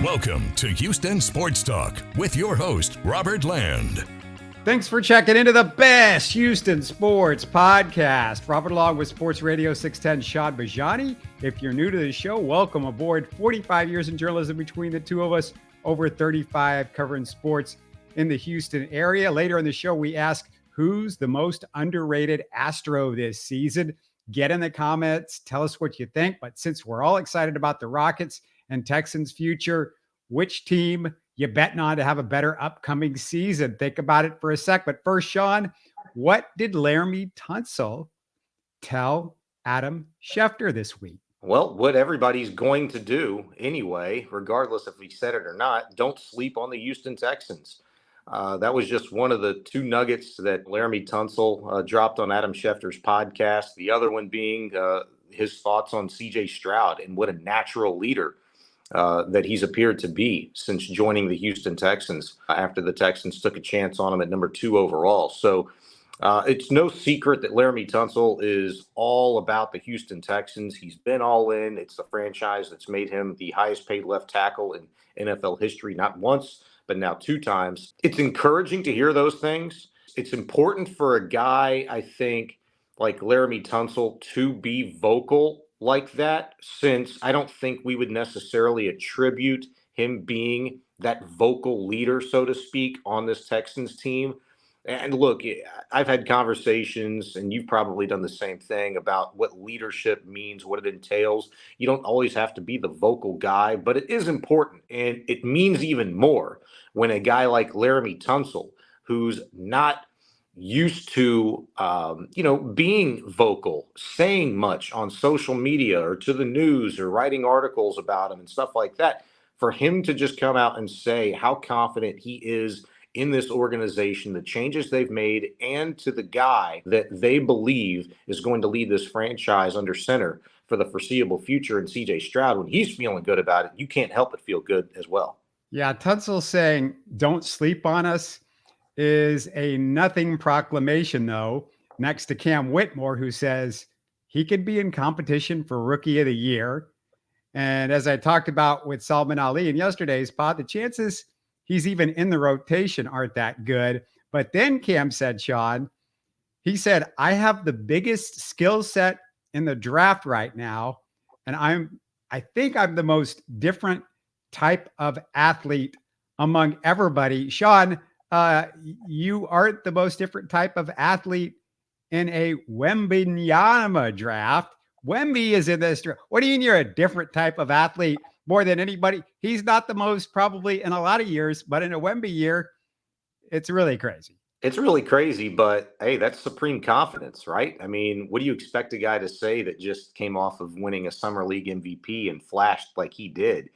Welcome to Houston Sports Talk with your host, Robert Land. Thanks for checking into the best Houston sports podcast. Robert along with Sports Radio 610, Shaun Bijani. If you're new to the show, welcome aboard. 45 years in journalism between the two of us, over 35 covering sports in the Houston area. Later in the show, we ask who's the most underrated Astro this season. Get in the comments, tell us what you think. But since we're all excited about the Rockets and Texans' future, which team you betting on to have a better upcoming season? Think about it for a sec. But first, Shaun, what did Laremy Tunsil tell Adam Schefter this week? Well, what everybody's going to do anyway, regardless if he said it or not, don't sleep on the Houston Texans. That was just one of the two nuggets that Laremy Tunsil dropped on Adam Schefter's podcast. The other one being his thoughts on C.J. Stroud and what a natural leader that he's appeared to be since joining the Houston Texans after the Texans took a chance on him at number 2 overall. So it's no secret that Laremy Tunsil is all about the Houston Texans. He's been all in. It's the franchise that's made him the highest paid left tackle in NFL history, not once, but now 2 times. It's encouraging to hear those things. It's important for a guy, I think, like Laremy Tunsil to be vocal like that, since I don't think we would necessarily attribute him being that vocal leader, so to speak, on this Texans team. And look, I've had conversations, and you've probably done the same thing, about what leadership means, what it entails. You don't always have to be the vocal guy, but it is important. And it means even more when a guy like Laremy Tunsil, who's not used to, being vocal, saying much on social media or to the news or writing articles about him and stuff like that, for him to just come out and say how confident he is in this organization, the changes they've made, and to the guy that they believe is going to lead this franchise under center for the foreseeable future, and C.J. Stroud, when he's feeling good about it, you can't help but feel good as well. Yeah, Tunsil saying, don't sleep on us, is a nothing proclamation, though, next to Cam Whitmore, who says he could be in competition for Rookie of the Year. And as I talked about with Salman Ali in yesterday's pod, the chances he's even in the rotation aren't that good. But then Cam said, Shaun, he said, I have the biggest skill set in the draft right now. And I think I'm the most different type of athlete among everybody. Shaun, you aren't the most different type of athlete in a Wemby draft. Wemby is in this draft. What do you mean you're a different type of athlete more than anybody? He's not the most probably in a lot of years, but in a Wemby year, it's really crazy. It's really crazy, but hey, that's supreme confidence, right? I mean, what do you expect a guy to say that just came off of winning a Summer League MVP and flashed like he did?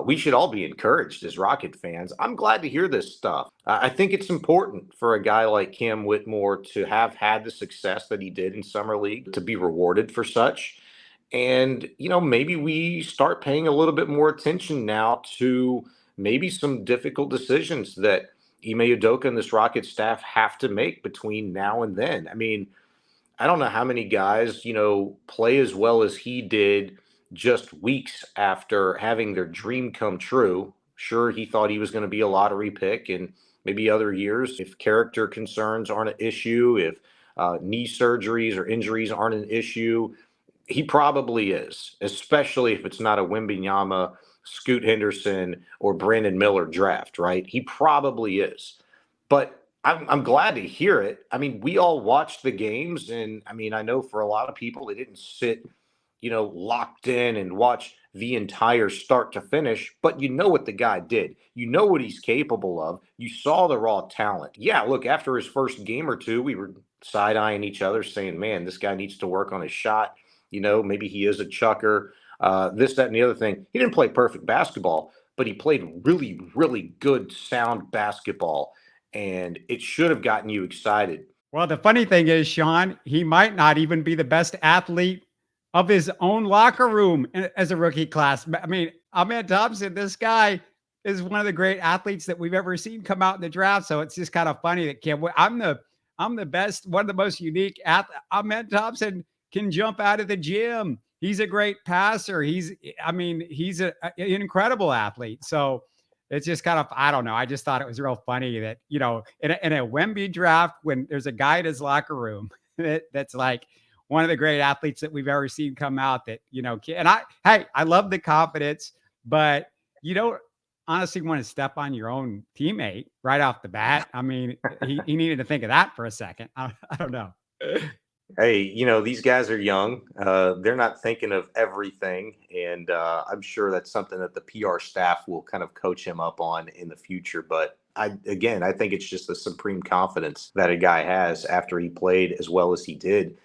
We should all be encouraged as Rocket fans. I'm glad to hear this stuff. I think it's important for a guy like Cam Whitmore to have had the success that he did in Summer League, to be rewarded for such. And, maybe we start paying a little bit more attention now to maybe some difficult decisions that Ime Udoka and this Rocket staff have to make between now and then. I mean, I don't know how many guys, play as well as he did just weeks after having their dream come true. Sure, he thought he was going to be a lottery pick, and maybe other years, if character concerns aren't an issue, if knee surgeries or injuries aren't an issue, he probably is, especially if it's not a Wemby, Scoot Henderson, or Brandon Miller draft, right? He probably is. But I'm glad to hear it. I mean, we all watched the games, and I know for a lot of people, they didn't sit locked in and watch the entire start to finish, but you know what the guy did. You know what he's capable of. You saw the raw talent. Yeah, look, after his first game or two, we were side-eyeing each other saying, man, this guy needs to work on his shot. Maybe he is a chucker, this, that, and the other thing. He didn't play perfect basketball, but he played really, really good, sound basketball, and it should have gotten you excited. Well, the funny thing is, Shaun, he might not even be the best athlete of his own locker room as a rookie class. I mean, Ahmed Thompson, this guy is one of the great athletes that we've ever seen come out in the draft. So it's just kind of funny that I'm the best, one of the most unique athletes. Ahmed Thompson can jump out of the gym. he's a great passer. I mean, he's an incredible athlete. So it's just kind of, I don't know. I just thought it was real funny that, in a Wemby draft, when there's a guy in his locker room that's like one of the great athletes that we've ever seen come out that, and I love the confidence, but you don't honestly want to step on your own teammate right off the bat. I mean, he needed to think of that for a second. I don't know. Hey, these guys are young. They're not thinking of everything. And I'm sure that's something that the PR staff will kind of coach him up on in the future. But I think it's just the supreme confidence that a guy has after he played as well as he did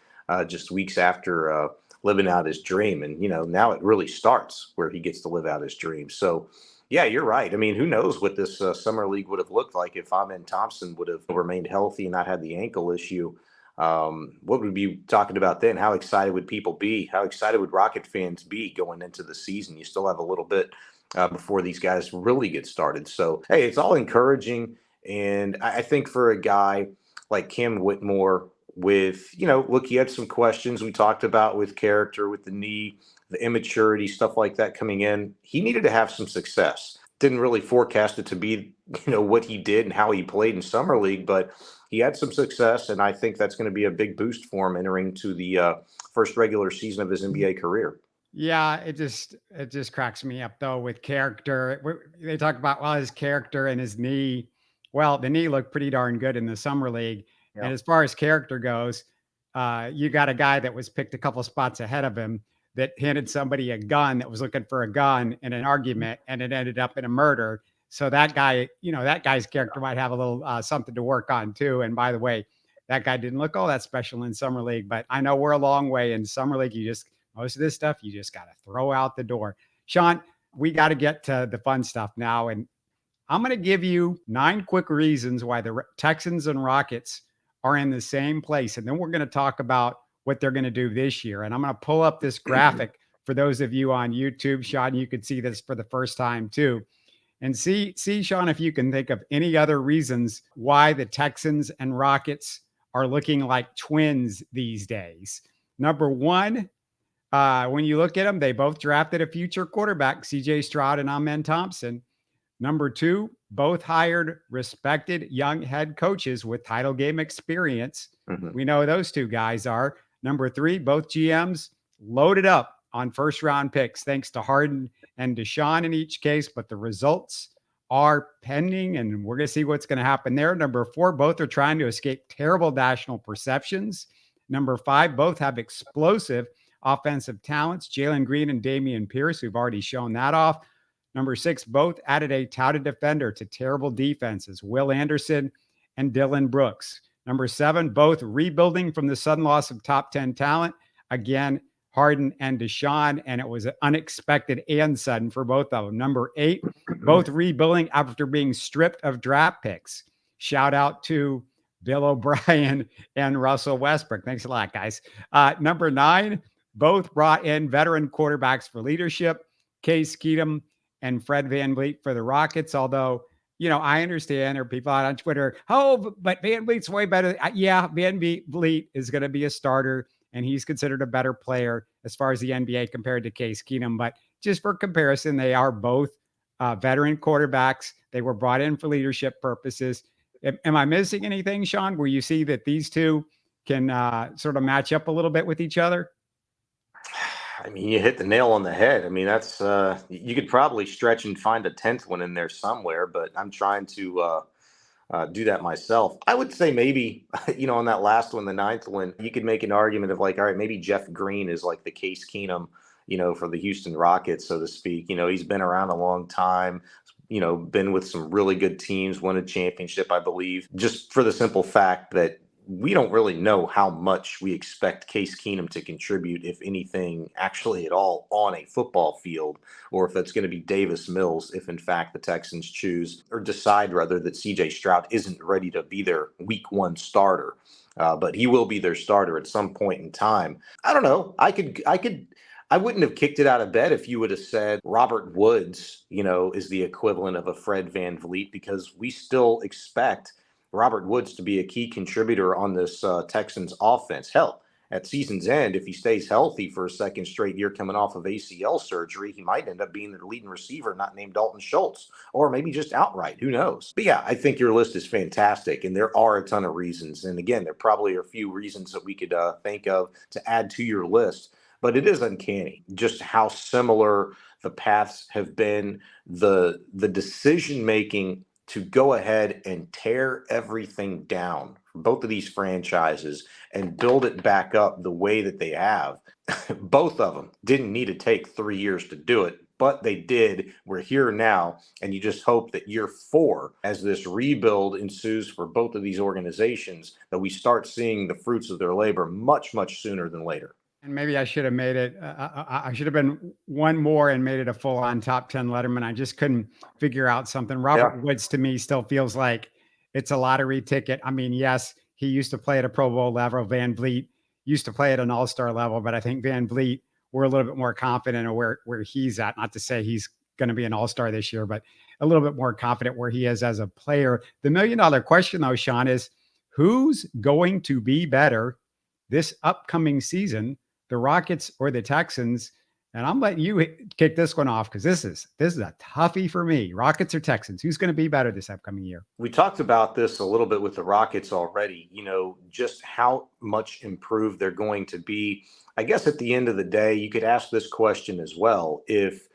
just weeks after living out his dream. And, now it really starts where he gets to live out his dream. So, yeah, you're right. I mean, who knows what this summer league would have looked like if Amen Thompson would have remained healthy and not had the ankle issue. What would we be talking about then? How excited would people be? How excited would Rocket fans be going into the season? You still have a little bit before these guys really get started. So, hey, it's all encouraging. And I think for a guy like Cam Whitmore with, look, he had some questions we talked about with character, with the knee, the immaturity, stuff like that coming in. He needed to have some success. Didn't really forecast it to be, what he did and how he played in Summer League, but he had some success, and I think that's going to be a big boost for him entering to the first regular season of his NBA career. Yeah, it just cracks me up though with character. They talk about, well, his character and his knee. Well, the knee looked pretty darn good in the summer league, Yeah. and as far as character goes, you got a guy that was picked a couple spots ahead of him that handed somebody a gun that was looking for a gun in an argument, and it ended up in a murder. So that guy, that guy's character might have a little something to work on too. And by the way, that guy didn't look all that special in summer league, but I know we're a long way in summer league. Most of this stuff you just got to throw out the door. Shaun, we got to get to the fun stuff now. And I'm going to give you 9 quick reasons why the Texans and Rockets are in the same place. And then we're going to talk about what they're going to do this year. And I'm going to pull up this graphic for those of you on YouTube. Shaun, you could see this for the first time too. And see, Shaun, if you can think of any other reasons why the Texans and Rockets are looking like twins these days. Number one, when you look at them, they both drafted a future quarterback, CJ Stroud and Amen Thompson. Number two, both hired respected young head coaches with title game experience. Mm-hmm. We know those two guys are. Number three, both GMs loaded up on first round picks, thanks to Harden and Deshaun in each case, but the results are pending, and we're going to see what's going to happen there. Number four, both are trying to escape terrible national perceptions. Number five, both have explosive offensive talents, Jalen Green and Dameon Pierce, who've already shown that off. Number six, both added a touted defender to terrible defenses, Will Anderson and Dylan Brooks. Number seven, both rebuilding from the sudden loss of top 10 talent. Again, Harden and Deshaun, and it was unexpected and sudden for both of them. Number eight, both rebuilding after being stripped of draft picks. Shout out to Bill O'Brien and Russell Westbrook. Thanks a lot, guys. Number nine, both brought in veteran quarterbacks for leadership, Case Keenum and Fred VanVleet for the Rockets. Although, I understand there are people out on Twitter, but VanVleet's way better. Yeah, VanVleet is going to be a starter, and he's considered a better player as far as the NBA compared to Case Keenum. But just for comparison, they are both veteran quarterbacks. They were brought in for leadership purposes. Am I missing anything, Shaun, where you see that these two can sort of match up a little bit with each other? I mean, you hit the nail on the head. I mean, that's you could probably stretch and find a 10th one in there somewhere, but I'm trying to do that myself. I would say maybe, on that last one, the 9th one, you could make an argument of like, all right, maybe Jeff Green is like the Case Keenum, for the Houston Rockets, so to speak. He's been around a long time, been with some really good teams, won a championship, I believe, just for the simple fact that we don't really know how much we expect Case Keenum to contribute, if anything, actually at all, on a football field, or if that's going to be Davis Mills, if in fact the Texans choose or decide rather that CJ Stroud isn't ready to be their week 1 starter. But he will be their starter at some point in time. I don't know. I wouldn't have kicked it out of bed if you would have said Robert Woods, is the equivalent of a Fred VanVleet, because we still expect Robert Woods to be a key contributor on this Texans offense. Hell, at season's end, if he stays healthy for a second straight year coming off of ACL surgery, he might end up being the leading receiver, not named Dalton Schultz, or maybe just outright. Who knows? But yeah, I think your list is fantastic, and there are a ton of reasons. And again, there probably are a few reasons that we could think of to add to your list. But it is uncanny just how similar the paths have been, the decision making to go ahead and tear everything down for both of these franchises and build it back up the way that they have. Both of them didn't need to take 3 years to do it, but they did. We're here now, and you just hope that year 4, as this rebuild ensues for both of these organizations, that we start seeing the fruits of their labor much, much sooner than later. And maybe I should have made it, I should have been one more and made it a full-on top 10 Letterman. I just couldn't figure out something. Robert Woods to me still feels like it's a lottery ticket. I mean, yes, he used to play at a Pro Bowl level. Van Vliet used to play at an all-star level, but I think Van Vliet, we're a little bit more confident of where he's at. Not to say he's going to be an all-star this year, but a little bit more confident where he is as a player. The million-dollar question, though, Shaun, is who's going to be better this upcoming season, the Rockets or the Texans? And I'm letting you kick this one off because this is a toughie for me. Rockets or Texans? Who's going to be better this upcoming year? We talked about this a little bit with the Rockets already, just how much improved they're going to be. I guess at the end of the day, you could ask this question as well. If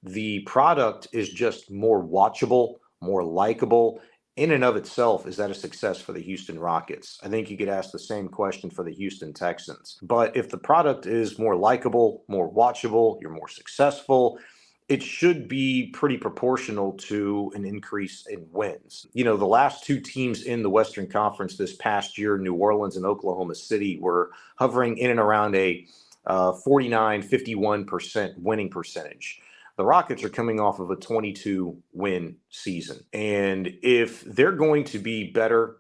the product is just more watchable, more likable, in and of itself, is that a success for the Houston Rockets? I think you could ask the same question for the Houston Texans. But if the product is more likable, more watchable, you're more successful, it should be pretty proportional to an increase in wins. The last 2 teams in the Western Conference this past year, New Orleans and Oklahoma City, were hovering in and around a 49-51% winning percentage. The Rockets are coming off of a 22-win season. And if they're going to be better,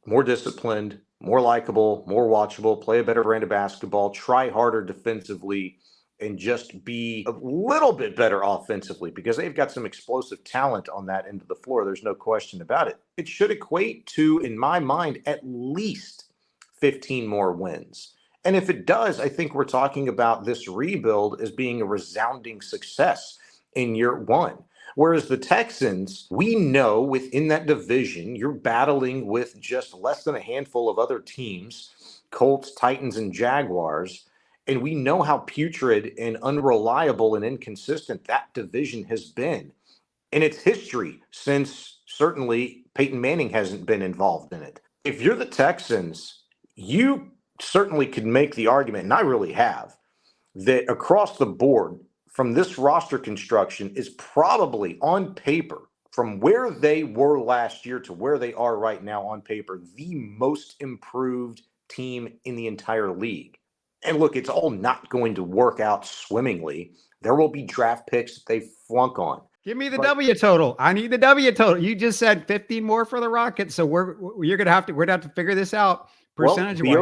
more disciplined, more likable, more watchable, play a better brand of basketball, try harder defensively, and just be a little bit better offensively, because they've got some explosive talent on that end of the floor, there's no question about it, it should equate to, in my mind, at least 15 more wins. And if it does, I think we're talking about this rebuild as being a resounding success in year 1. Whereas the Texans, we know within that division, you're battling with just less than a handful of other teams, Colts, Titans, and Jaguars. And we know how putrid and unreliable and inconsistent that division has been in its history since certainly Peyton Manning hasn't been involved in it. If you're the Texans, you certainly could make the argument, and I really have, that across the board from this roster construction is probably on paper, from where they were last year to where they are right now on paper, the most improved team in the entire league. And look, it's all not going to work out swimmingly. There will be draft picks that they flunk on. Give me the W total. I need the W total. You just said 15 more for the Rockets, so we're going to have to figure this out. Percentage-wise.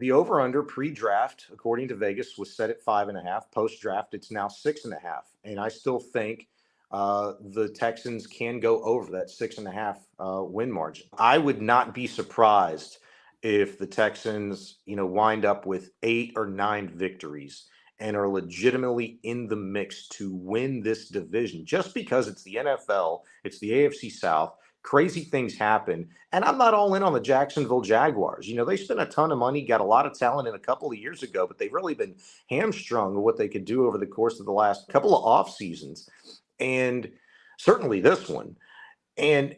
The over-under pre-draft, according to Vegas, was set at 5.5. Post-draft, it's now 6.5. And I still think the Texans can go over that 6.5 win margin. I would not be surprised if the Texans, wind up with 8 or 9 victories and are legitimately in the mix to win this division, just because it's the NFL, it's the AFC South. Crazy things happen. And I'm not all in on the Jacksonville Jaguars. They spent a ton of money, got a lot of talent in a couple of years ago, but they've really been hamstrung with what they could do over the course of the last couple of off seasons. And certainly this one. And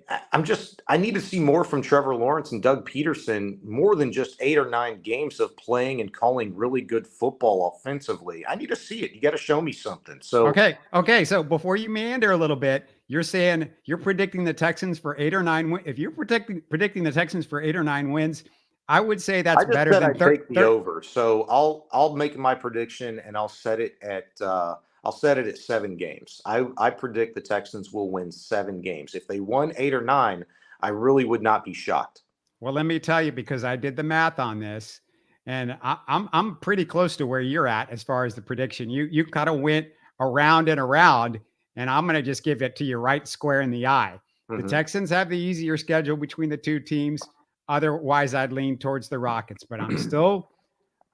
I need to see more from Trevor Lawrence and Doug Peterson, more than just 8 or 9 games of playing and calling really good football offensively. I need to see it. You got to show me something. So okay. So before you meander a little bit, you're saying you're predicting the Texans for 8 or 9 wins. If you're predicting the Texans for 8 or 9 wins, I would say that's better than 30. Take the over. So I'll make my prediction and I'll set it at 7 games. I predict the Texans will win 7 games. If they won 8 or 9, I really would not be shocked. Well, let me tell you, because I did the math on this, and I'm pretty close to where you're at as far as the prediction. You kind of went around and around, and I'm going to just give it to you right square in the eye. Mm-hmm. The Texans have the easier schedule between the 2 teams. Otherwise, I'd lean towards the Rockets, but I'm still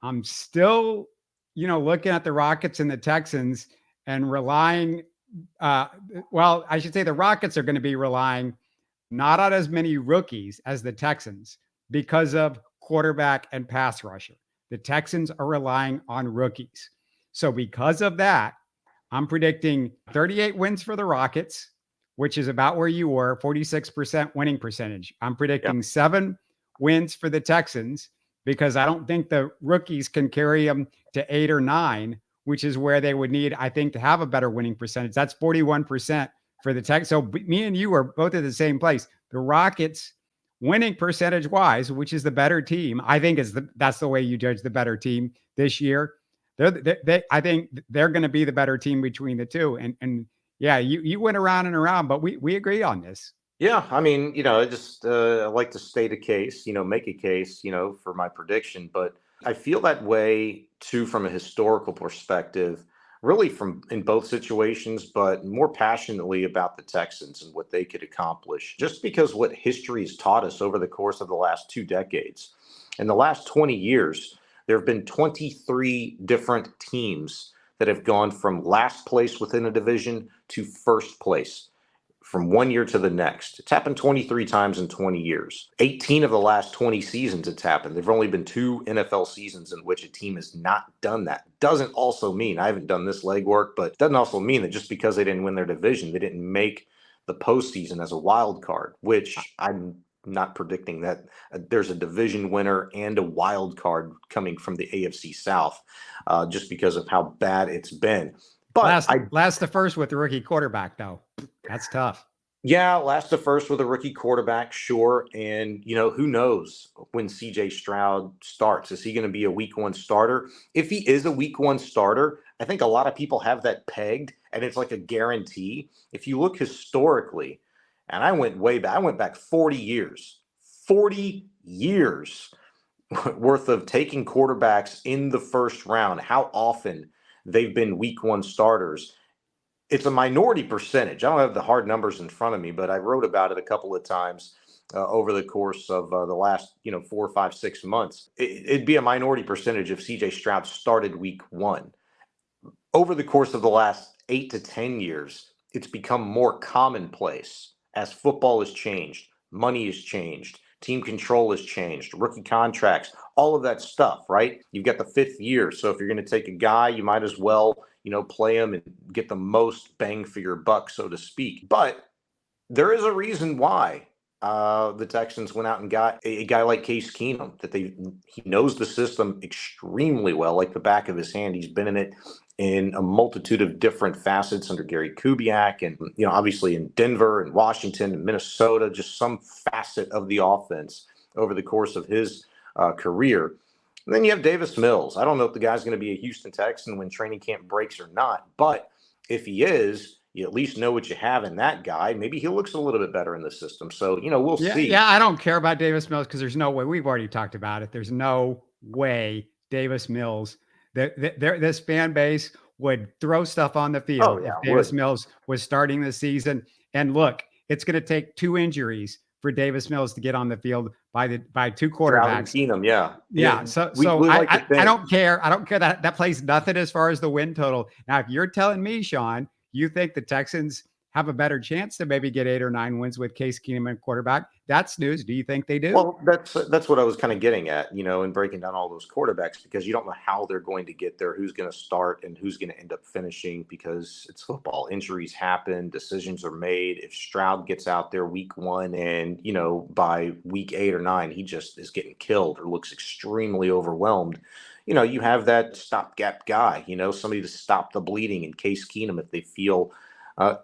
I'm still, looking at the Rockets and the Texans and relying. Well, I should say the Rockets are going to be relying not on as many rookies as the Texans because of quarterback and pass rusher. The Texans are relying on rookies. So because of that, I'm predicting 38 wins for the Rockets, which is about where you were, 46% winning percentage. I'm predicting 7 wins for the Texans because I don't think the rookies can carry them to 8 or 9, which is where they would need, I think, to have a better winning percentage. That's 41% for the Texans. So me and you are both at the same place. The Rockets winning percentage wise, which is the better team, I think that's the way you judge the better team this year. I think they're going to be the better team between the two. And yeah, you went around and around, but we agree on this. Yeah, I mean, I like to state a case, make a case, for my prediction, but I feel that way too from a historical perspective, really from in both situations, but more passionately about the Texans and what they could accomplish, just because what history has taught us over the course of the last 2 decades. In the last 20 years, there have been 23 different teams that have gone from last place within a division to first place from one year to the next. It's happened 23 times in 20 years. 18 of the last 20 seasons it's happened. There've only been 2 NFL seasons in which a team has not done that. Doesn't also mean, I haven't done this legwork, but doesn't also mean that just because they didn't win their division, they didn't make the postseason as a wild card, which I'm not predicting that there's a division winner and a wild card coming from the AFC South just because of how bad it's been. But last the first with the rookie quarterback, though. That's tough. Yeah, last the first with a rookie quarterback, sure. And, who knows when CJ Stroud starts? Is he going to be a week 1 starter? If he is a week 1 starter, I think a lot of people have that pegged, and it's like a guarantee. If you look historically, and I went way back, I went back 40 years worth of taking quarterbacks in the first round, how often they've been week 1 starters. It's a minority percentage. I don't have the hard numbers in front of me, but I wrote about it a couple of times over the course of the last, 4, 5, 6 months. It'd be a minority percentage if CJ Stroud started week 1. Over the course of the last 8 to 10 years, it's become more commonplace as football has changed, money has changed, team control has changed, rookie contracts, all of that stuff, right? You've got the 5th year. So if you're going to take a guy, you might as well, play him and get the most bang for your buck, so to speak. But there is a reason why the Texans went out and got a guy like Case Keenum, that he knows the system extremely well, like the back of his hand. He's been in it in a multitude of different facets under Gary Kubiak and, obviously in Denver and Washington and Minnesota, just some facet of the offense over the course of his career. And then you have Davis Mills. I don't know if the guy's going to be a Houston Texan when training camp breaks or not, but if he is, you at least know what you have in that guy. Maybe he looks a little bit better in the system. So, we'll see. Yeah, I don't care about Davis Mills because there's no way. We've already talked about it. There's no way Davis Mills, this fan base would throw stuff on the field if Davis Mills was starting the season. And look, it's going to take 2 injuries for Davis Mills to get on the field by 2 quarterbacks. Keenum, yeah. So I don't care. I don't care that plays nothing as far as the win total. Now, if you're telling me, Shaun, you think the Texans have a better chance to maybe get 8 or 9 wins with Case Keenum at quarterback, that's news. Do you think they do? Well, that's what I was kind of getting at, in breaking down all those quarterbacks, because you don't know how they're going to get there, who's going to start and who's going to end up finishing, because it's football. Injuries happen, decisions are made. If Stroud gets out there week 1 and, by week 8 or 9, he just is getting killed or looks extremely overwhelmed, you have that stopgap guy, somebody to stop the bleeding in Case Keenum if they feel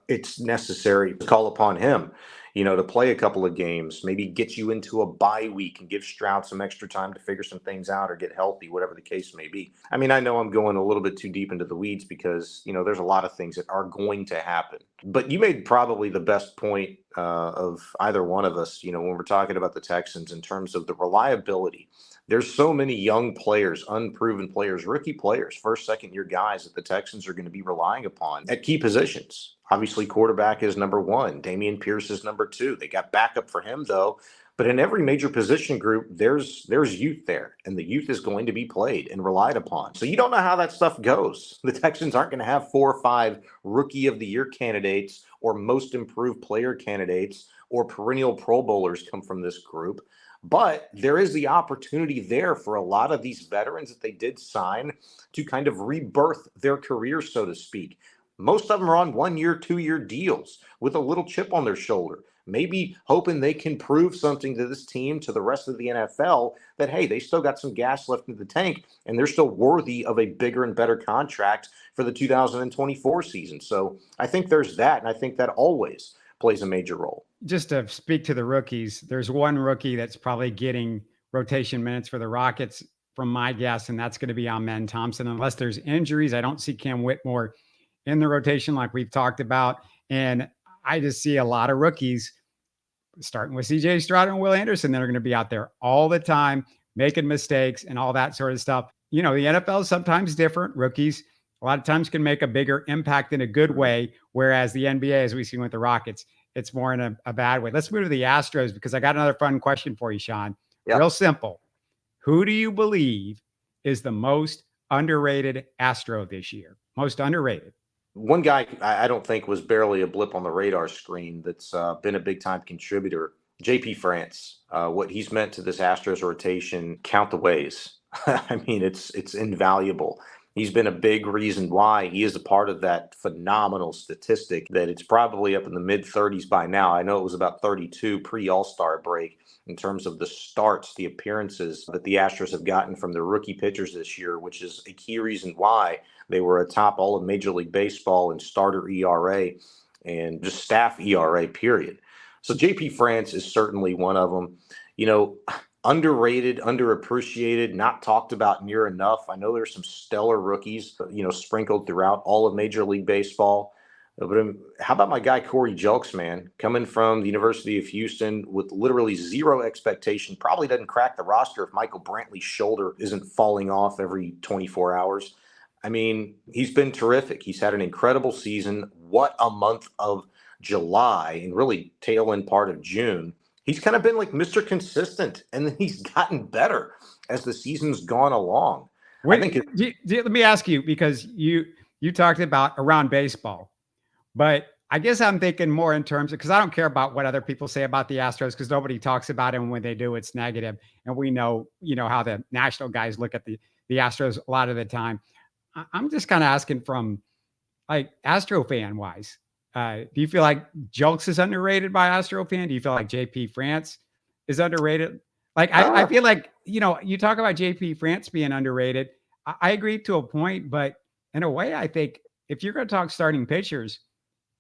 it's necessary to call upon him, to play a couple of games, maybe get you into a bye week and give Stroud some extra time to figure some things out or get healthy, whatever the case may be. I mean, I know I'm going a little bit too deep into the weeds because, there's a lot of things that are going to happen. But you made probably the best point of either one of us, when we're talking about the Texans in terms of the reliability. There's so many young players, unproven players, rookie players, first, second year guys that the Texans are going to be relying upon at key positions. Obviously, quarterback is number 1. Dameon Pierce is number 2. They got backup for him, though, But in every major position group, there's youth there, and the youth is going to be played and relied upon. So you don't know how that stuff goes. The Texans aren't going to have 4 or 5 rookie of the year candidates or most improved player candidates or perennial Pro Bowlers come from this group. But there is the opportunity there for a lot of these veterans that they did sign to kind of rebirth their careers, so to speak. Most of them are on 1-year, 2-year deals with a little chip on their shoulder, maybe hoping they can prove something to this team, to the rest of the NFL, that, hey, they still got some gas left in the tank and they're still worthy of a bigger and better contract for the 2024 season. So I think there's that. And I think that always plays a major role. Just to speak to the rookies, there's one rookie that's probably getting rotation minutes for the Rockets from my guess, and that's going to be Amen Thompson. Unless there's injuries, I don't see Cam Whitmore in the rotation like we've talked about. And I just see a lot of rookies, starting with CJ Stroud and Will Anderson, that are going to be out there all the time, making mistakes and all that sort of stuff. You know, the NFL is sometimes different. Rookies a lot of times can make a bigger impact in a good way, whereas the NBA, as we've seen with the Rockets, it's more in a bad way. Let's move to the Astros, because I got another fun question for you, Shaun. Yeah. Real simple. Who do you believe is the most underrated Astro this year? Most underrated. One guy I don't think was barely a blip on the radar screen that's been a big-time contributor, JP France. What he's meant to this Astros rotation, count the ways. I mean, it's invaluable. He's been a big reason why he is a part of that phenomenal statistic that it's probably up in the mid-30s by now. I know it was about 32 pre-All-Star break in terms of the starts, the appearances that the Astros have gotten from the rookie pitchers this year, which is a key reason why they were atop all of Major League Baseball in starter ERA and just staff ERA, period. So JP France is certainly one of them. You know, underrated, underappreciated, not talked about near enough. I know there's some stellar rookies, you know, sprinkled throughout all of Major League Baseball. But how about my guy Corey Jelks, man, coming from the University of Houston with literally zero expectation, probably doesn't crack the roster if Michael Brantley's shoulder isn't falling off every 24 hours. I mean, he's been terrific. He's had an incredible season. What a month of July and really tail end part of June. He's kind of been like Mr. Consistent, and then he's gotten better as the season's gone along. Let me ask you, because you talked about around baseball, but I guess I'm thinking more in terms of, because I don't care about what other people say about the Astros, because nobody talks about it, and when they do, it's negative. And we know, you know, how the national guys look at the Astros a lot of the time. I'm just kind of asking from like Astro fan wise. Do you feel like Jelks is underrated by Astro fan? Do you feel like JP France is underrated? Like, I feel like, you know, you talk about JP France being underrated. I agree to a point, but in a way, I think if you're going to talk starting pitchers,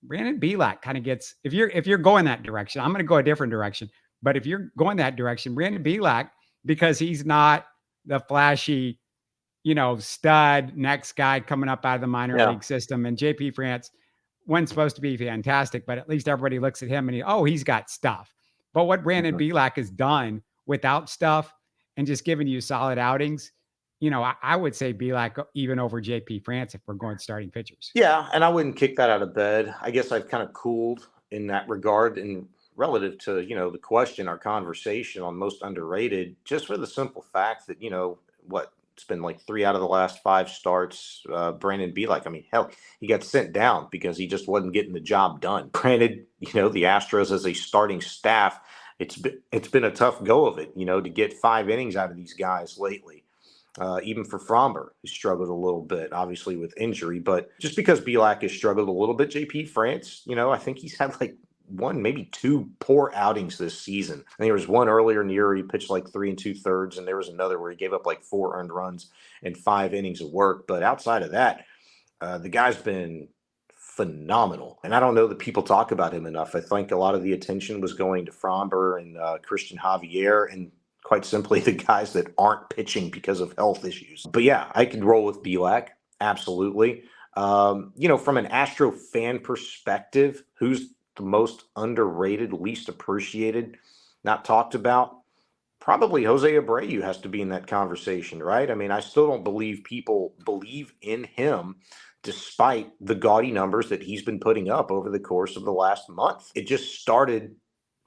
Brandon Bielak kind of gets, if you're going that direction, I'm going to go a different direction. But if you're going that direction, Brandon Bielak, because he's not the flashy, you know, stud next guy coming up out of the minor league system. And JP France wasn't supposed to be fantastic, but at least everybody looks at him and he's got stuff. But what Brandon Bielak has done without stuff and just giving you solid outings, you know, I would say Bielak even over JP France if we're going starting pitchers. Yeah, and I wouldn't kick that out of bed. I guess I've kind of cooled in that regard and relative to, you know, the question, our conversation on most underrated, just for the simple fact that, you know, it's been like 3 out of the last 5 starts. Brandon Bielak, I mean, hell, he got sent down because he just wasn't getting the job done. Granted, you know, the Astros as a starting staff, it's been a tough go of it, you know, to get 5 innings out of these guys lately. Even for Fromber, who struggled a little bit, obviously with injury. But just because Bielak has struggled a little bit, JP France, you know, I think he's had like 1, maybe 2 poor outings this season. I think there was one earlier in the year where he pitched like 3 2/3, and there was another where he gave up like 4 earned runs and 5 innings of work. But outside of that, the guy's been phenomenal. And I don't know that people talk about him enough. I think a lot of the attention was going to Fromber and Christian Javier, and quite simply the guys that aren't pitching because of health issues. But yeah, I could roll with Bielak. Absolutely. You know, from an Astro fan perspective, who's the most underrated, least appreciated, not talked about? Probably Jose Abreu has to be in that conversation, right? I mean, I still don't believe people believe in him despite the gaudy numbers that he's been putting up over the course of the last month. It just started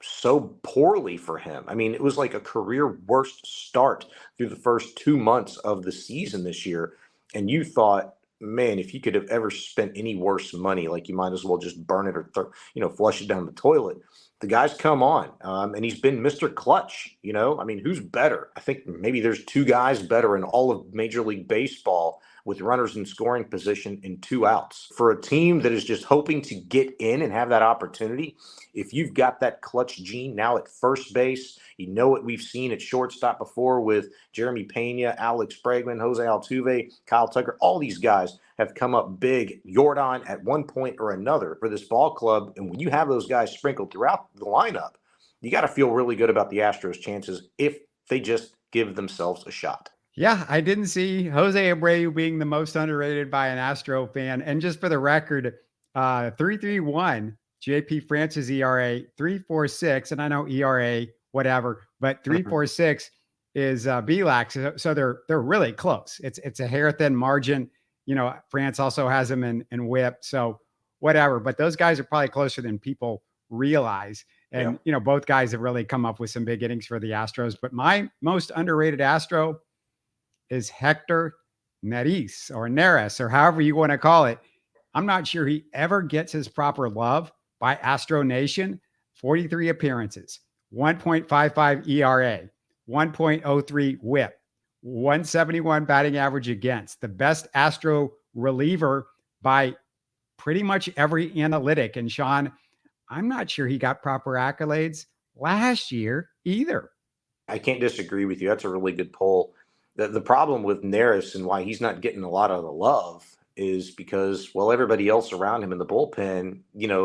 so poorly for him. I mean, it was like a career worst start through the first 2 months of the season this year. And you thought, man, if you could have ever spent any worse money, like you might as well just burn it or flush it down the toilet. The guy's come on, and he's been Mr. Clutch. I mean, who's better? I think maybe there's two guys better in all of Major League Baseball with runners in scoring position and 2 outs. For a team that is just hoping to get in and have that opportunity, if you've got that clutch gene now at first base, what we've seen at shortstop before with Jeremy Pena, Alex Bregman, Jose Altuve, Kyle Tucker, all these guys have come up big. Jordan at one point or another for this ball club. And when you have those guys sprinkled throughout the lineup, you got to feel really good about the Astros' chances if they just give themselves a shot. Yeah, I didn't see Jose Abreu being the most underrated by an Astro fan. And just for the record, 3.31 JP France's ERA, 3.46, and I know ERA, whatever, but 3.46 is BLAX. So they're really close. It's a hair thin margin. France also has them in WHIP. So whatever, but those guys are probably closer than people realize. And, both guys have really come up with some big innings for the Astros. But my most underrated Astro is Hector Neris or however you want to call it. I'm not sure he ever gets his proper love by Astro Nation. 43 appearances, 1.55 ERA, 1.03 WHIP, 171 batting average against. The best Astro reliever by pretty much every analytic. And Shaun, I'm not sure he got proper accolades last year either. I can't disagree with you. That's a really good poll. The problem with Neris and why he's not getting a lot of the love is because, everybody else around him in the bullpen,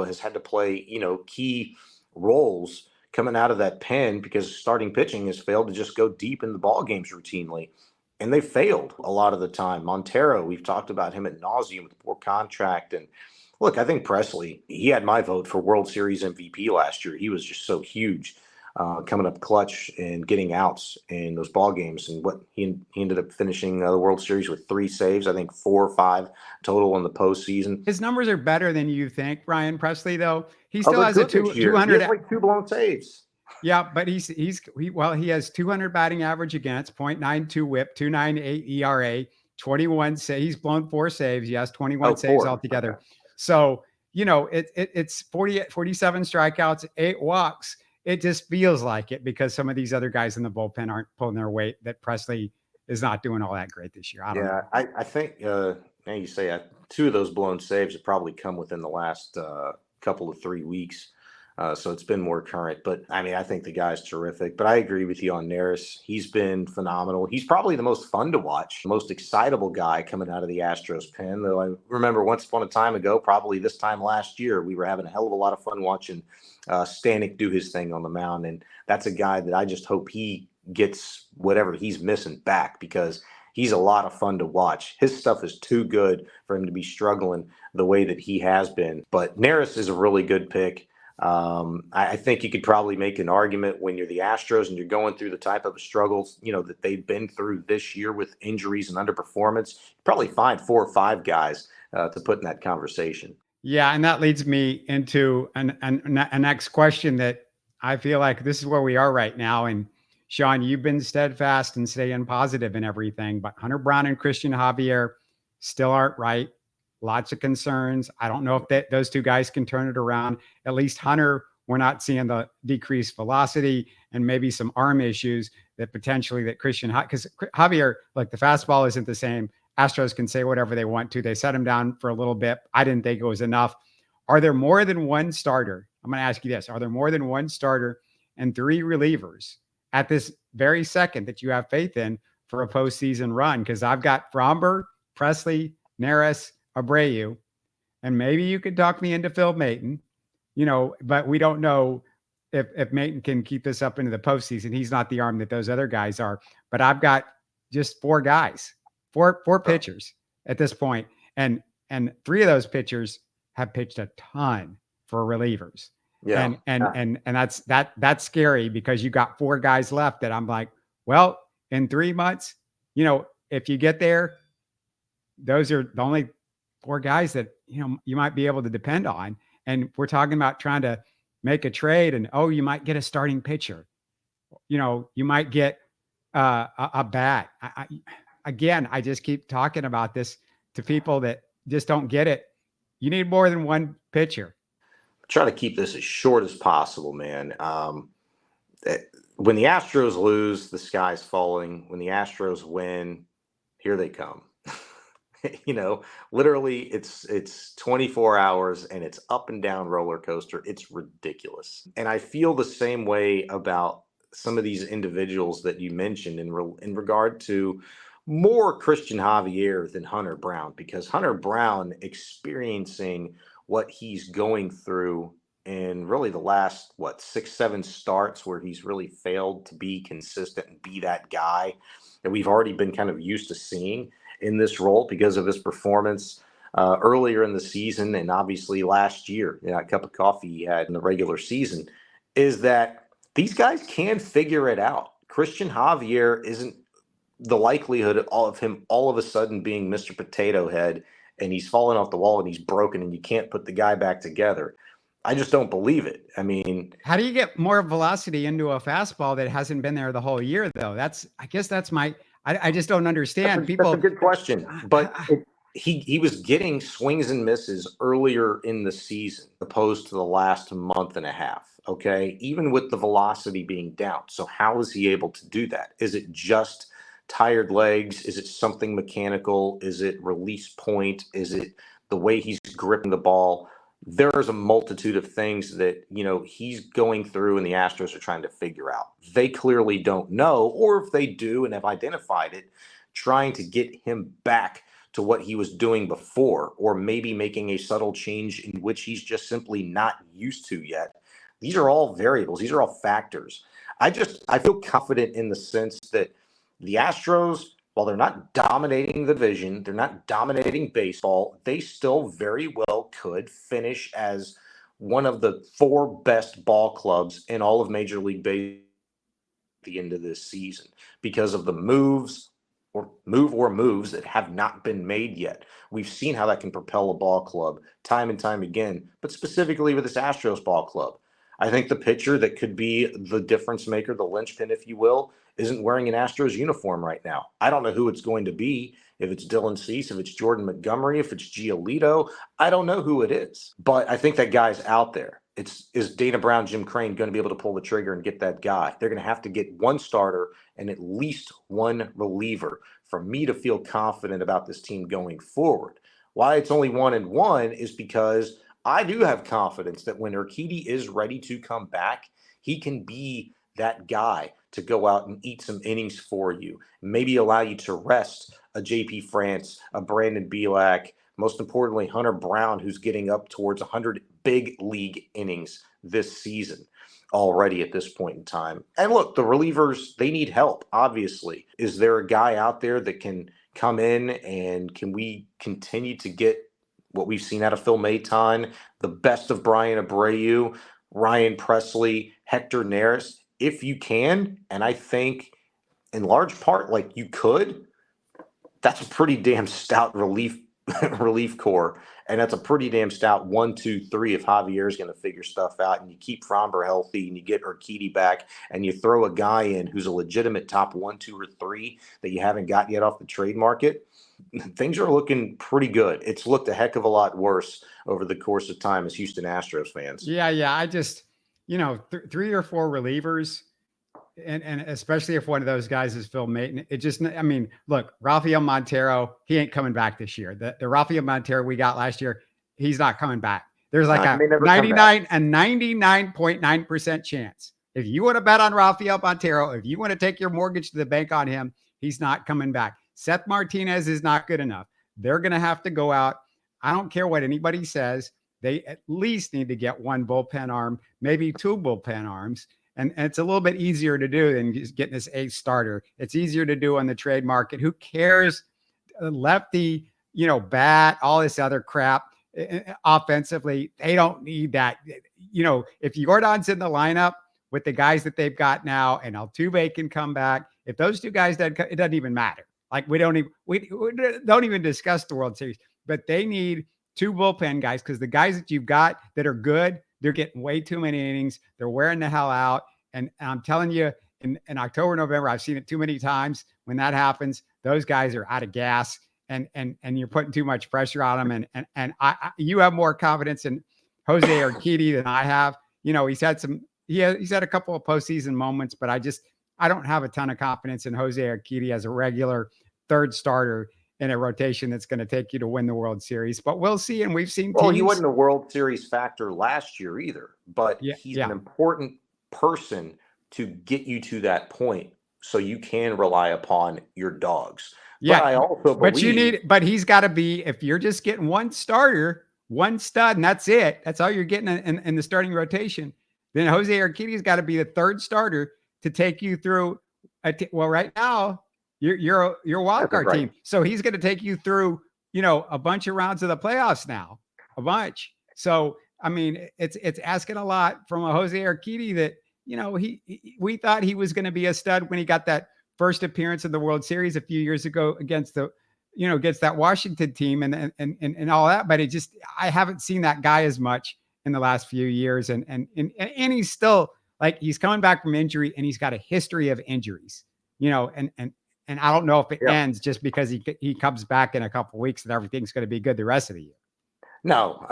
has had to play, key roles coming out of that pen because starting pitching has failed to just go deep in the ball games routinely. And they failed a lot of the time. Montero, we've talked about him ad nauseum with the poor contract. And look, I think Presley, he had my vote for World Series MVP last year. He was just so huge. Coming up clutch and getting outs in those ball games, and what he ended up finishing the World Series with 3 saves, I think 4 or 5 total in the postseason. His numbers are better than you think, Brian Presley. Though he still has a 200. He has like 2 blown saves. Yeah, but he has 200 batting average against, 0.92 WHIP, 2.98 ERA, 21 saves. He's blown 4 saves. Yes, 21 saves altogether. Okay. So it's 47 strikeouts, 8 walks. It just feels like it because some of these other guys in the bullpen aren't pulling their weight, that Presley is not doing all that great this year. I don't know. I think, now you say 2 of those blown saves have probably come within the last couple of 3 weeks. So it's been more current. But, I mean, I think the guy's terrific. But I agree with you on Neris. He's been phenomenal. He's probably the most fun to watch, most excitable guy coming out of the Astros pen. Though I remember once upon a time ago, probably this time last year, we were having a hell of a lot of fun watching Stanek do his thing on the mound. And that's a guy that I just hope he gets whatever he's missing back, because he's a lot of fun to watch. His stuff is too good for him to be struggling the way that he has been. But Neris is a really good pick. I think you could probably make an argument when you're the Astros and you're going through the type of struggles, that they've been through this year with injuries and underperformance. You probably find 4 or 5 guys to put in that conversation. Yeah, and that leads me into a next question that I feel like this is where we are right now. And Shaun, you've been steadfast and staying positive in everything, but Hunter Brown and Christian Javier still aren't right. Lots of concerns. I don't know if those 2 guys can turn it around. At least Hunter, we're not seeing the decreased velocity and maybe some arm issues that potentially that Christian, because Javier, like the fastball isn't the same. Astros can say whatever they want to. They set him down for a little bit. I didn't think it was enough. Are there more than one starter? I'm going to ask you this. Are there more than one starter and 3 relievers at this very second that you have faith in for a postseason run? Because I've got Fromber, Presley, Neris, Abreu, and maybe you could talk me into Phil Maton, but we don't know if Maton can keep this up into the postseason. He's not the arm that those other guys are, but I've got just 4 guys, four pitchers at this point. And 3 of those pitchers have pitched a ton for relievers. Yeah. And that's scary because you got 4 guys left that I'm like, well, in 3 months, if you get there, those are the only 4 guys that, you might be able to depend on. And we're talking about trying to make a trade and, oh, you might get a starting pitcher. You might get a bat. Again, I just keep talking about this to people that just don't get it. You need more than one pitcher. Try to keep this as short as possible, man. When the Astros lose, the sky's falling. When the Astros win, here they come. Literally it's 24 hours and it's up and down roller coaster. It's ridiculous. And I feel the same way about some of these individuals that you mentioned in regard to more Christian Javier than Hunter Brown, because Hunter Brown experiencing what he's going through in really the last 6-7 starts where he's really failed to be consistent and be that guy that we've already been kind of used to seeing in this role because of his performance earlier in the season and obviously last year, that cup of coffee he had in the regular season, is that these guys can figure it out. Christian Javier isn't the likelihood of him all of a sudden being Mr. Potato Head and he's fallen off the wall and he's broken and you can't put the guy back together. I just don't believe it. I mean, how do you get more velocity into a fastball that hasn't been there the whole year, though? I guess that's I just don't understand. That's a good question. But he was getting swings and misses earlier in the season opposed to the last month and a half. Okay. Even with the velocity being down. So how is he able to do that? Is it just tired legs? Is it something mechanical? Is it release point? Is it the way he's gripping the ball? There's a multitude of things that, he's going through and the Astros are trying to figure out. They clearly don't know, or if they do and have identified it, trying to get him back to what he was doing before, or maybe making a subtle change in which he's just simply not used to yet. These are all variables. These are all factors. I feel confident in the sense that the Astros, while they're not dominating the division, they're not dominating baseball, they still very well could finish as one of the 4 best ball clubs in all of Major League Baseball at the end of this season because of the moves that have not been made yet. We've seen how that can propel a ball club time and time again, but specifically with this Astros ball club. I think the pitcher that could be the difference maker, the linchpin, if you will, isn't wearing an Astros uniform right now. I don't know who it's going to be. If it's Dylan Cease, if it's Jordan Montgomery, if it's Giolito, I don't know who it is. But I think that guy's out there. Is Dana Brown, Jim Crane going to be able to pull the trigger and get that guy? They're going to have to get one starter and at least one reliever for me to feel confident about this team going forward. Why it's only 1-1 is because I do have confidence that when Urquidy is ready to come back, he can be that guy to go out and eat some innings for you, maybe allow you to rest a JP France, a Brandon Bielak, most importantly, Hunter Brown, who's getting up towards 100 big league innings this season already at this point in time. And look, the relievers, they need help, obviously. Is there a guy out there that can come in and can we continue to get what we've seen out of Phil Maton, the best of Brian Abreu, Ryan Presley, Hector Neris? If you can, and I think in large part, you could, that's a pretty damn stout relief core. And that's a pretty damn stout 1, 2, 3 if Javier is going to figure stuff out and you keep Fromber healthy and you get Urquidy back and you throw a guy in who's a legitimate top 1, 2, or 3 that you haven't got yet off the trade market. Things are looking pretty good. It's looked a heck of a lot worse over the course of time as Houston Astros fans. Yeah. I just, 3 or 4 relievers, and especially if one of those guys is Phil Maton, look, Rafael Montero, he ain't coming back this year. The Rafael Montero we got last year, he's not coming back. There's a 99.9% chance. If you want to bet on Rafael Montero, if you want to take your mortgage to the bank on him, he's not coming back. Seth Martinez is not good enough. They're going to have to go out. I don't care what anybody says. They at least need to get 1 bullpen arm, maybe 2 bullpen arms. And it's a little bit easier to do than just getting this 8th starter. It's easier to do on the trade market. Who cares? Lefty, bat, all this other crap. Offensively, they don't need that. If Jordan's in the lineup with the guys that they've got now and Altuve can come back, if those 2 guys, it doesn't even matter. We don't even discuss the World Series, but they need 2 bullpen guys because the guys that you've got that are good, They're getting way too many innings. They're wearing the hell out. And I'm telling you, in October, November, I've seen it too many times. When that happens, those guys are out of gas, and you're putting too much pressure on them. And you have more confidence in Jose Urquidy than I have. You know, he's had a couple of postseason moments, but I don't have a ton of confidence in Jose Urquidy as a regular third starter in a rotation that's going to take you to win the World Series. But we'll see. And we've seen Well, he teams. wasn't a World Series factor last year either, but he's an important person to get you to that point so you can rely upon your dogs. Yeah. But I also believe, but he's got to be, if you're just getting one starter, one stud, and that's it, that's all you're getting in the starting rotation, then Jose Urquidy's got to be the third starter to take you through. Well, right now you're a wild card team, so he's going to take you through, you know, a bunch of rounds of the playoffs now, a bunch. So I mean, it's asking a lot from a Jose Urquidy that, you know, we thought he was going to be a stud when he got that first appearance in the World Series a few years ago against that Washington team and all that. But I haven't seen that guy as much in the last few years. And he's still, like, he's coming back from injury, and he's got a history of injuries, you know, and I don't know if it ends just because he comes back in a couple of weeks and everything's going to be good the rest of the year. No,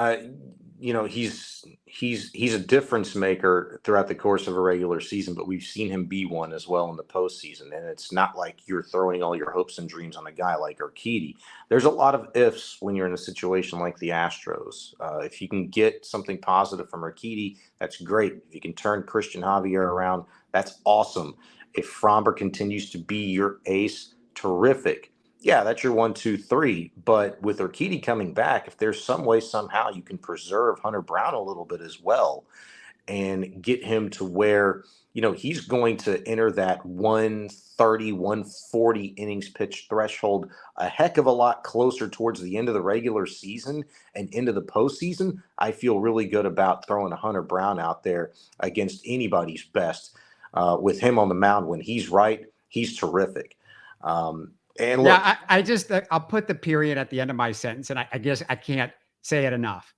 you know, he's a difference maker throughout the course of a regular season, but we've seen him be one as well in the postseason. And it's not like you're throwing all your hopes and dreams on a guy like Urquidy. There's a lot of ifs when you're in a situation like the Astros. If you can get something positive from Urquidy, that's great. If you can turn Christian Javier around, that's awesome. If Fromber continues to be your ace, terrific. Yeah, that's your 1, 2, 3. But with Urquidy coming back, if there's some way somehow you can preserve Hunter Brown a little bit as well and get him to where, you know, he's going to enter that 130, 140 innings pitch threshold a heck of a lot closer towards the end of the regular season and into the postseason, I feel really good about throwing a Hunter Brown out there against anybody's best. With him on the mound, when he's right, he's terrific. And look, I'll put the period at the end of my sentence, and I guess I can't say it enough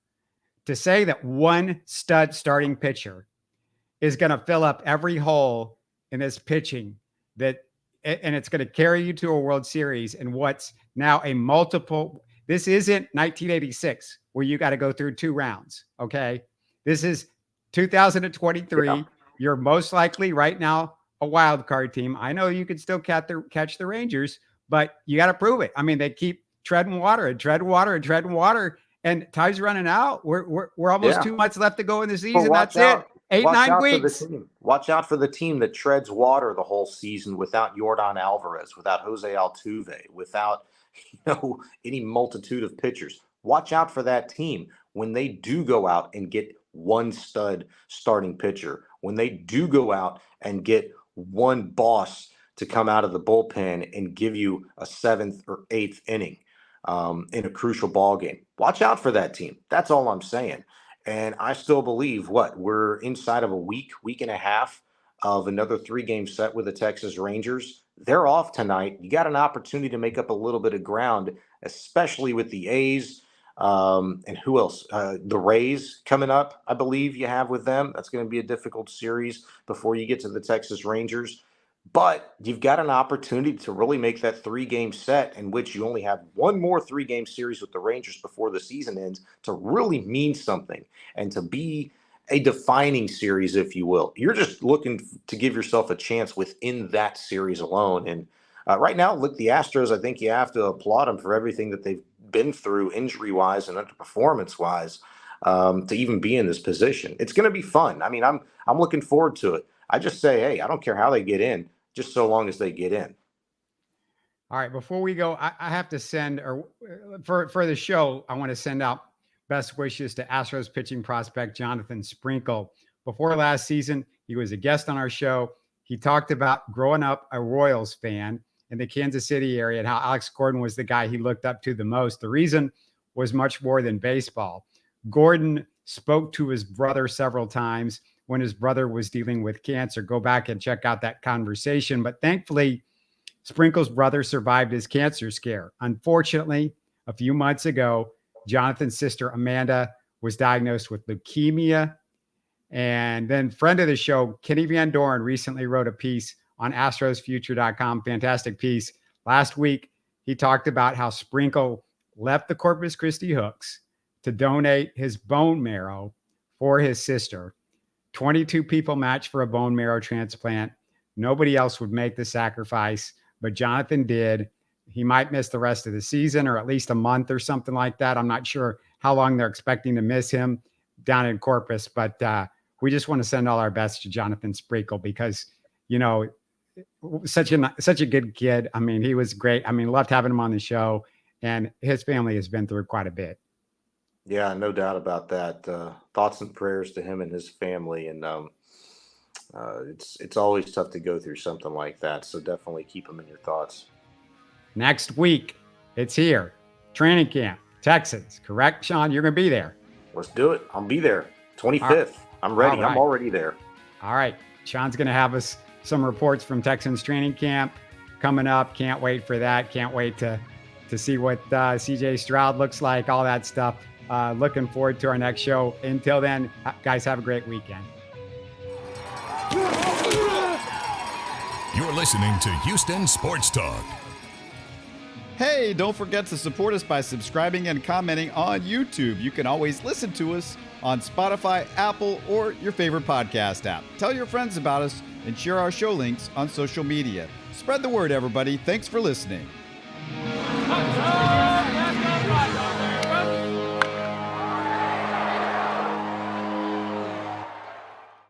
to say that one stud starting pitcher is going to fill up every hole in this pitching and it's going to carry you to a World Series in what's now a multiple. This isn't 1986 where you got to go through 2 rounds. Okay. This is 2023. Yeah. You're most likely right now a wild card team. I know you could still catch the Rangers, but you got to prove it. I mean, they keep treading water, and time's running out. We're almost 2 months left to go in the season. That's it. 8-9 weeks. Watch out for the team that treads water the whole season without Yordan Alvarez, without Jose Altuve, without, you know, any multitude of pitchers. Watch out for that team when they do go out and get one stud starting pitcher, when they do go out and get one boss to come out of the bullpen and give you a 7th or 8th inning in a crucial ball game. Watch out for that team. That's all I'm saying. And I still believe we're inside of a week and a half of another 3-game set with the Texas Rangers. They're off tonight. You got an opportunity to make up a little bit of ground, especially with the A's. And who else? The Rays coming up, I believe you have with them. That's going to be a difficult series before you get to the Texas Rangers. But you've got an opportunity to really make that 3-game set in which you only have one more 3-game series with the Rangers before the season ends to really mean something and to be a defining series, if you will. You're just looking to give yourself a chance within that series alone. And right now, look, the Astros, I think you have to applaud them for everything that they've been through injury-wise and underperformance-wise to even be in this position. It's going to be fun. I mean, I'm looking forward to it. I just say, hey, I don't care how they get in, just so long as they get in. All right, before we go, I have to send, for the show, I want to send out best wishes to Astros pitching prospect Jonathan Sprinkle. Before last season, he was a guest on our show. He talked about growing up a Royals fan in the Kansas City area and how Alex Gordon was the guy he looked up to the most. The reason was much more than baseball. Gordon spoke to his brother several times when his brother was dealing with cancer. Go back and check out that conversation. But thankfully, Sprinkle's brother survived his cancer scare. Unfortunately, a few months ago, Jonathan's sister, Amanda, was diagnosed with leukemia And then friend of the show, Kenny Van Doren, recently wrote a piece on astrosfuture.com. Fantastic piece. Last week, he talked about how Sprinkle left the Corpus Christi Hooks to donate his bone marrow for his sister. 22 people matched for a bone marrow transplant. Nobody else would make the sacrifice, but Jonathan did. He might miss the rest of the season or at least a month or something like that. I'm not sure how long they're expecting to miss him down in Corpus, but we just want to send all our best to Jonathan Sprinkle because, you know, such a good kid. I mean, he was great. I mean, loved having him on the show, and his family has been through quite a bit. Yeah, no doubt about that. Thoughts and prayers to him and his family. And it's always tough to go through something like that. So definitely keep him in your thoughts. Next week, it's here. Training camp, Texans. Correct, Shaun? You're going to be there. Let's do it. I'll be there. 25th. I'm ready. All right. I'm already there. All right. Shaun's going to have us some reports from Texans training camp coming up. Can't wait for that. Can't wait to see what CJ Stroud looks like, all that stuff. Looking forward to our next show. Until then, guys, have a great weekend. You're listening to Houston Sports Talk. Hey, don't forget to support us by subscribing and commenting on YouTube. You can always listen to us on Spotify, Apple, or your favorite podcast app. Tell your friends about us and share our show links on social media. Spread the word, everybody. Thanks for listening.